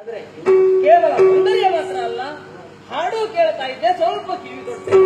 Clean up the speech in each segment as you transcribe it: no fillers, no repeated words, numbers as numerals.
ಆದ್ರೆ ಕೇವಲ ಸೌಂದರ್ಯ ಮಾತ್ರ ಅಲ್ಲ, ಹಾಡು ಕೇಳ್ತಾ ಇದ್ದೆ, ಸ್ವಲ್ಪ ಕಿವಿ ಕೊಡ್ತೇನೆ.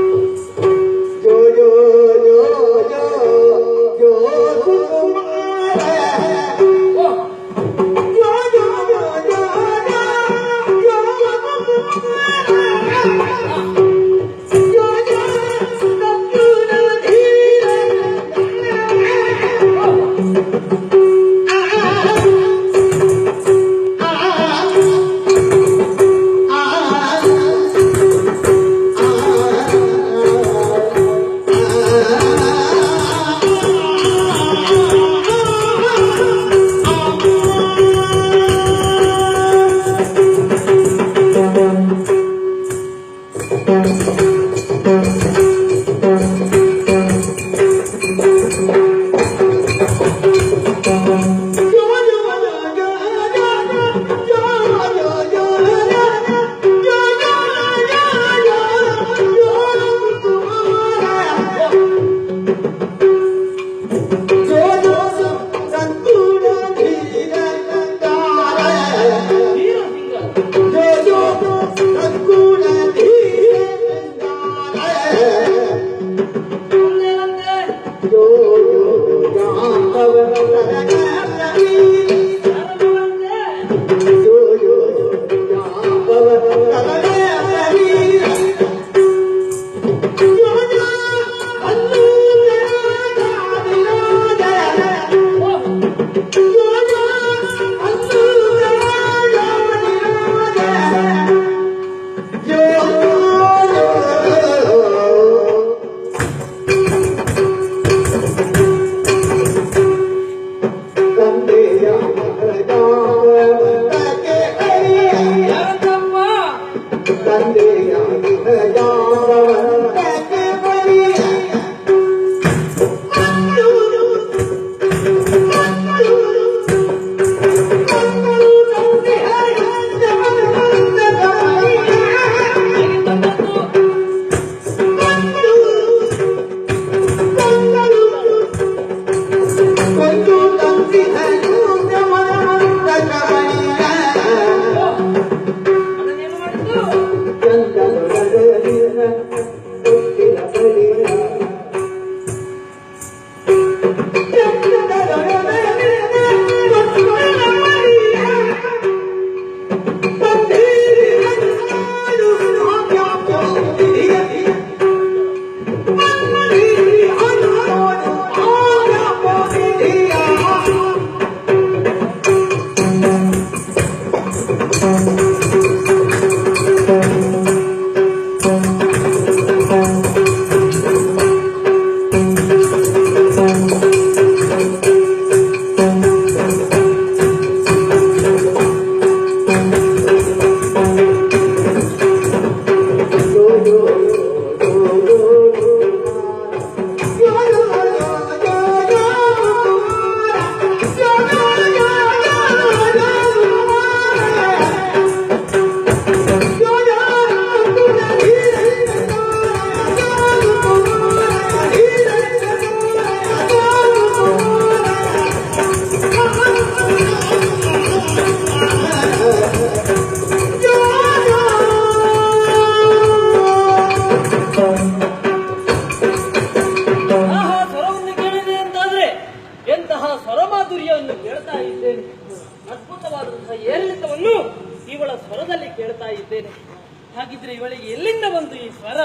ಹಾಗಿದ್ರೆ ಇವಳಿಗೆ ಎಲ್ಲಿಂದ ಬಂತು ಈ ಸ್ವರ?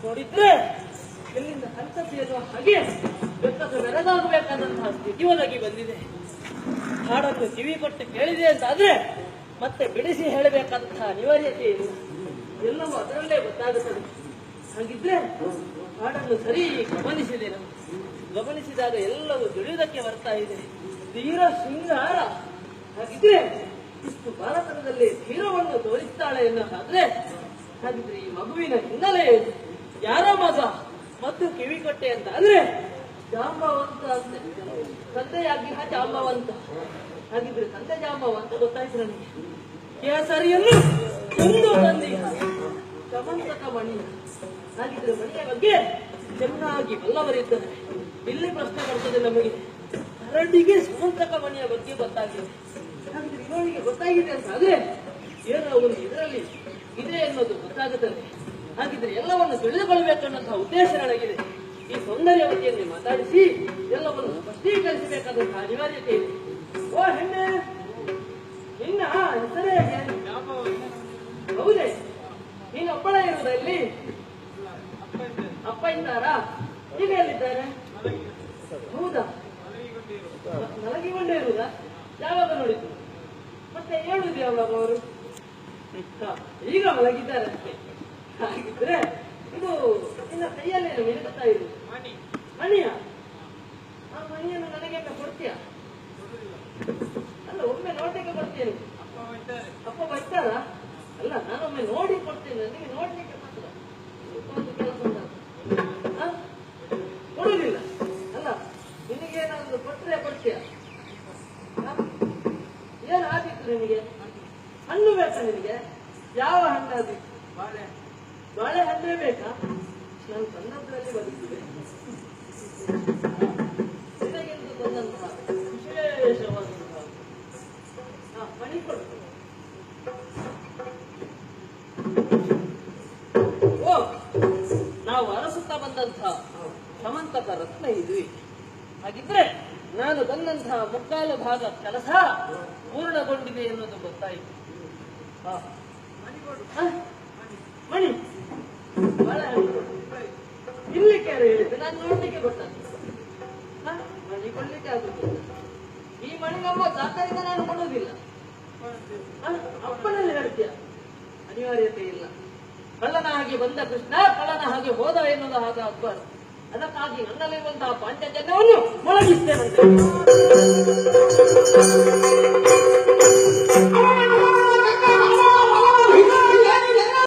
ನೋಡಿದ್ರೆ ಎಲ್ಲಿಂದ ಸಂತತಿಯನ್ನು ಹಾಗೆ ಬೆಕ್ಕಸ ಬೆರಗಾಗಬೇಕಾದಂತಹ ಸ್ಥಿತಿ ಒದಗಿ ಬಂದಿದೆ. ಹಾಡನ್ನು ಕಿವಿ ಕೊಟ್ಟು ಕೇಳಿದೆ ಅಂತಾದ್ರೆ ಮತ್ತೆ ಬಿಡಿಸಿ ಹೇಳಬೇಕಾದಂತಹ ಅನಿವಾರ್ಯತೆ ಇಲ್ಲ, ಎಲ್ಲವೂ ಅದರಲ್ಲೇ ಗೊತ್ತಾಗುತ್ತದೆ. ಹಾಗಿದ್ರೆ ಹಾಡನ್ನು ಸರಿ ಗಮನಿಸಿದೆ. ನಾವು ಗಮನಿಸಿದಾಗ ಎಲ್ಲವೂ ತಿಳಿಯುವುದಕ್ಕೆ ಬರ್ತಾ ಇದೆ. ತೀರ ಶೃಂಗಾರ. ಹಾಗಿದ್ರೆ ಇಷ್ಟು ಬಾಲತನದಲ್ಲಿ ಧೀರವನ್ನು ತೋರಿಸ್ತಾಳೆ ಎನ್ನೋದಾದ್ರೆ ಹಾಗಿದ್ರೆ ಈ ಮಗುವಿನ ಹಿನ್ನೆಲೆ ಯಾರ ಮಗ ಮತ್ತು ಕಿವಿಕೊಟ್ಟೆ ಅಂತ ಆದ್ರೆ ಜಾಂಬವಂತ ಅಂತ ತಂದೆಯಾಗಿ ಜಾಂಬವಂತ. ಹಾಗಿದ್ರೆ ತಂದೆ ಜಾಂಬವಂತ ಗೊತ್ತಾಯ್ತು ನನಗೆ. ಕೇಸರಿಯನ್ನು ಒಂದು ತಂದೆಯ ಸಮಂತಕ ಮಣಿಯ. ಹಾಗಿದ್ರೆ ಮಣಿಯ ಬಗ್ಗೆ ಚೆನ್ನಾಗಿ ಬಲ್ಲವರಿದ್ದಾರೆ. ಇಲ್ಲಿ ಪ್ರಶ್ನೆ ಬರ್ತದೆ ನಮಗೆ, ಕರಡಿಗೆ ಸಮಂತಕ ಮಣಿಯ ಬಗ್ಗೆ ಗೊತ್ತಾಗಿದೆ. ಹಾಗಿದ್ರೆ ಇವಳಿಗೆ ಗೊತ್ತಾಗಿದೆ ಅಂತ ಆದ್ರೆ ಏನೋ ಒಂದು ಇದರಲ್ಲಿ ಇದೆ ಎನ್ನುವುದು ಗೊತ್ತಾಗುತ್ತದೆ. ಹಾಗಿದ್ರೆ ಎಲ್ಲವನ್ನು ತಿಳಿದುಕೊಳ್ಳಬೇಕನ್ನಂತಹ ಉದ್ದೇಶ ನನಗಿದೆ. ಈ ಸೌಂದರ್ಯವತಿಯನ್ನು ಮಾತಾಡಿಸಿ ಎಲ್ಲವನ್ನು ಸ್ಪಷ್ಟೀಕರಿಸಬೇಕಾದಂತಹ ಅನಿವಾರ್ಯತೆ ಇದೆ. ಓ ಹೆಣ್ಣೆ, ನಿನ್ನ ಹೆಸರೇ ಹೇಗೆ? ಹೌದೇ, ನೀನು ಒಬ್ಬಳೇ ಇರುವುದ ಇಲ್ಲಿ? ಅಪ್ಪ ಇದ್ದಾರಾ? ಈಗ ಎಲ್ಲಿದ್ದಾರೆ? ಹೌದಾ, ಮಲಗಿಕೊಂಡೇ ಇರುವುದಾ? ಯಾವಾಗ ನೋಡಿದ್ದು? ಮತ್ತೆ ಹೇಳುದು ಯಾವಾಗ ಅವರು? ಈಗ ಮಲಗಿದ್ದಾರೆ ಅಷ್ಟೇ. ಹಾಗಿದ್ರೆ ಇದು ನಿನ್ನ ಕೈಯಲ್ಲಿ ಮಿನುಗುತ್ತಾ ಇರುವುದು ಮಣಿಯ? ಆ ಮಣಿಯನ್ನು ನನಗೆ ಕೊಡ್ತೀಯ? ಅಲ್ಲ, ಒಮ್ಮೆ ನೋಡ್ಲಿಕ್ಕೆ ಕೊಡ್ತೇನೆ. ಅಪ್ಪ ಬರ್ತಾರ? ಅಲ್ಲ, ನಾನೊಮ್ಮೆ ನೋಡಿ ಕೊಡ್ತೇನೆ, ನನಗೆ ನೋಡ್ಲಿಕ್ಕೆ ಮಾತ್ರ. ಒಂದು ಕೆಲಸ ಕೊಡುವುದಿಲ್ಲ ಅಲ್ಲ, ನಿನಗೇನಾದ್ರು ಕೊಟ್ಟರೆ ಕೊಡ್ತೀಯ? ಏನು ಆಗಿತ್ತು ನಿನಗೆ? ಹಣ್ಣು ಬೇಕಾ ನಿನಗೆ? ಯಾವ ಹಣ್ಣಾದಿತ್ತು? ಬಾಳೆ ಹಣ್ಣೇ ಬೇಕಾ? ನಾನು ಸಣ್ಣದ್ರಲ್ಲಿ ಬದುಕಿದೆ. ನಿನಗೆಂದು ತಂದಂತಹ ವಿಶೇಷವಾದಂತಹ ಮಣಿ ಕೊಡು. ಓ, ನಾವು ಅರಸುತ್ತಾ ಬಂದಂತಹ ಸಮಂತಕ ರತ್ನ ಇದು. ಹಾಗಿದ್ರೆ ನಾನು ಬಂದಂತಹ ಮುಕ್ಕಾಲು ಭಾಗ ಕೆಲಸ ಪೂರ್ಣಗೊಂಡಿದೆ ಎನ್ನುವುದು ಗೊತ್ತಾಯಿತು. ಮಣಿ ಬಹಳ ಇರ್ಲಿಕ್ಕೆ ಯಾರು ಹೇಳಿದ್ದೆ? ನಾನು ನೋಡ್ಲಿಕ್ಕೆ ಗೊತ್ತಾಗ್ತದೆ. ಮಣಿ ಕೊಡ್ಲಿಕ್ಕೆ ಆಗುದಿಲ್ಲ. ಈ ಮಣಿ ನಮ್ಮ ದಾತರಿಂದ ನಾನು ಕೊಡುವುದಿಲ್ಲ. ಅಪ್ಪನಲ್ಲಿ ಹೇಳ್ತೀಯ? ಅನಿವಾರ್ಯತೆ ಇಲ್ಲ. ಕಳ್ಳನ ಹಾಗೆ ಬಂದ ಕೃಷ್ಣ ಕಳ್ಳನ ಹಾಗೆ ಹೋದ ಎನ್ನುವುದು ಹಾಗೆ ಅಕ್ಬರ್. ಅದಕ್ಕಾಗಿ ನನ್ನಲ್ಲಿರುವಂತಹ ಪಾಂಚಜನ್ಯವನ್ನು ಮೊಳಗಿಸ್ತೇನೆ.